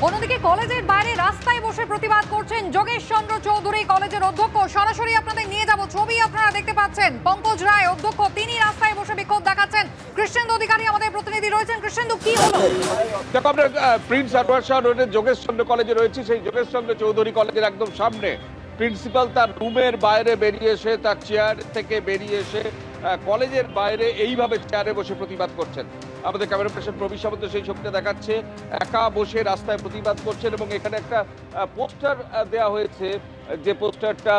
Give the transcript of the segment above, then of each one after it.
অন্যদিকে কলেজের বাইরে রাস্তায় বসে প্রতিবাদ করছেন যোগেশ চন্দ্র চৌধুরী, কলেজের অধ্যক্ষ। সরাসরি আপনাদের নিয়ে যাব, ছবি আপনারা দেখতে পাচ্ছেন। পঙ্কজ রায় অধ্যক্ষ, তিনি রাস্তায় বসে বিক্ষোভ দেখাচ্ছেন। কৃষ্ণেন্দু অধিকারী আমাদের প্রতিনিধি রয়েছেন। কৃষ্ণেন্দু, কি হলো? দেখো, আমরা প্রিন্স আনোয়ার শাহ রোডের যোগেশ চন্দ্র কলেজে রয়েছি। সেই যোগেশ চন্দ্র চৌধুরী কলেজের একদম সামনে প্রিন্সিপাল তার রুমের বাইরে বেরিয়ে এসে, তার চেয়ার থেকে বেরিয়ে এসে কলেজের বাইরে এইভাবে চেয়ারে বসে প্রতিবাদ করছেন। আমাদের ক্যামেরা পার্সন প্রবীর সামন্ত সেই ছবিটা দেখাচ্ছে। একা বসে রাস্তায় প্রতিবাদ করছেন এবং এখানে একটা পোস্টার দেওয়া হয়েছে, যে পোস্টারটা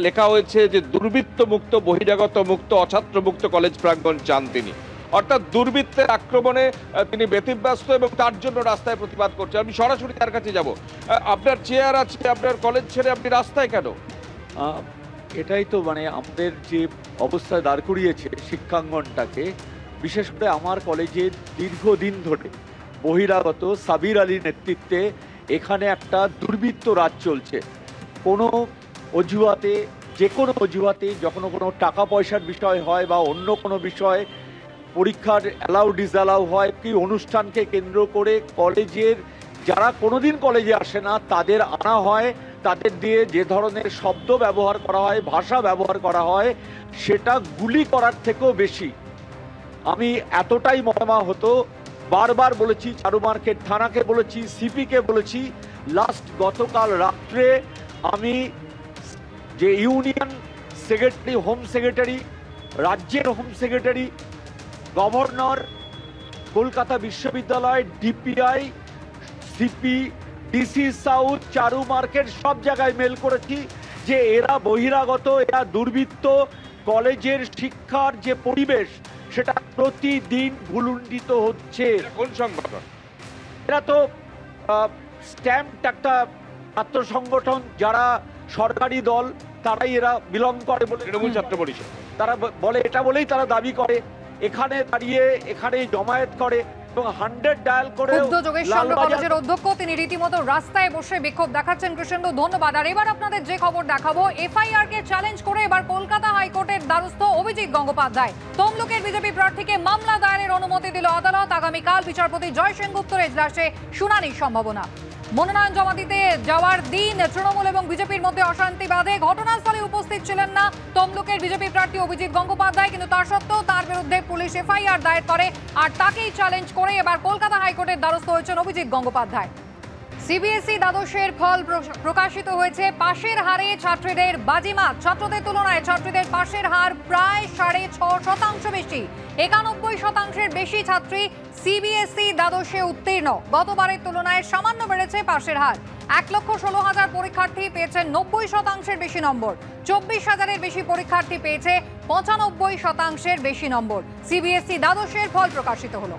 লেখা হয়েছে যে দুর্বৃত্ত মুক্ত, বহিরাগত মুক্ত, অছাত্র মুক্ত কলেজ প্রাঙ্গণ চান তিনি। অর্থাৎ দুর্বৃত্তের আক্রমণে তিনি ব্যতিব্যস্ত এবং তার জন্য রাস্তায় প্রতিবাদ করছেন। আমি সরাসরি তার কাছে যাব। আপনার চেয়ার আছে, আপনার কলেজ ছেড়ে আপনি রাস্তায় কেন? এটাই তো আমাদের যে অবস্থায় দাঁড় করিয়েছে শিক্ষাঙ্গনটাকে, বিশেষ করে আমার কলেজের দীর্ঘদিন ধরে বহিরাগত সাবির আলীর নেতৃত্বে এখানে একটা দুর্বৃত্ত রাজ চলছে। কোনো অজুহাতে, যে কোনো অজুহাতে, যখন কোনো টাকা পয়সার বিষয় হয় বা অন্য কোনো বিষয়, পরীক্ষার অ্যালাউ ডিসঅ্যালাউ হয়, কি অনুষ্ঠানকে কেন্দ্র করে কলেজের যারা কোনোদিন কলেজে আসে না তাদের আনা হয়, তাদের দিয়ে যে ধরনের শব্দ ব্যবহার করা হয়, ভাষা ব্যবহার করা হয়, সেটা গুলি করার থেকেও বেশি। আমি এতটাই মর্মা হতো, বারবার বলেছি, চারুমার্কেট থানাকে বলেছি, সিপিকে বলেছি। লাস্ট গতকাল রাত্রে আমি যে ইউনিয়ন সেক্রেটারি, হোম সেক্রেটারি, রাজ্যের হোম সেক্রেটারি, গভর্নর, কলকাতা বিশ্ববিদ্যালয়, ডিপিআই, সিপি, ডিসি সাউথ, চারু মার্কেট, সব জায়গায় মেল করেছি যে এরা বহিরাগত, এরা দুর্বৃত্ত। কলেজের শিক্ষার যে পরিবেশ সেটা প্রতিদিন ভুলুণ্ঠিত হচ্ছে। কোন সংগঠন? এরা তো স্ট্যাম্প একটা ছাত্র সংগঠন, যারা সরকারি দল তারাই এরা বিলং করে বলে, তৃণমূল ছাত্র পরিষদ তারা বলে, এটা বলেই তারা দাবি করে এখানে দাঁড়িয়ে এখানে জমায়েত করে এবং 100 ডায়াল করে। যোগেশ চন্দ্র কলেজের অধ্যক্ষ, তিনি রীতিমতো রাস্তায় বসে বিক্ষোভ দেখাচ্ছেন। কৃষ্ণেন্দু, ধন্যবাদ। আর এবার আপনাদের যে খবর দেখাবো, এফআইআর কে চ্যালেঞ্জ করে এবার কলকাতা হাইকোর্টের দ্বারস্থ অভিজিৎ গঙ্গোপাধ্যায়। তমলুকের বিজেপি প্রার্থীকে মামলা দায়েরের অনুমতি দিল আদালত। আগামীকাল বিচারপতি জয় সেনগুপ্তর এজলাসে শুনানির সম্ভাবনা। মনোনয়ন জমা দিতে যাওয়ার দিন তৃণমূল এবং বিজেপির মধ্যে অশান্তি বাধে। ঘটনাস্থলে উপস্থিত ছিলেন না তমলুকের বিজেপি প্রার্থী অভিজিৎ গঙ্গোপাধ্যায়, কিন্তু তা সত্ত্বেও তার বিরুদ্ধে পুলিশ এফআইআর দায়ের করে। আর তাকেই চ্যালেঞ্জ করে এবার কলকাতা হাইকোর্টের দ্বারস্থ হয়েছেন অভিজিৎ গঙ্গোপাধ্যায়। সিবিএসই দ্বাদশের ফল প্রকাশিত হয়েছে। পাশের হারে ছাত্রীদের বাজিমাত। ছাত্রদের তুলনায় ছাত্রীদের পাশের হার প্রায় 6.5% বেশি। 91% বেশি ছাত্রী সিবিএসই দ্বাদশে উত্তীর্ণ। গতবারের তুলনায় সামান্য বেড়েছে পাশের হার। 1,16,000 পরীক্ষার্থী পেয়েছেন 90% বেশি নম্বর। 24,000-এর বেশি পরীক্ষার্থী পেয়েছে 95% বেশি নম্বর। সিবিএসই দ্বাদশের ফল প্রকাশিত হলো।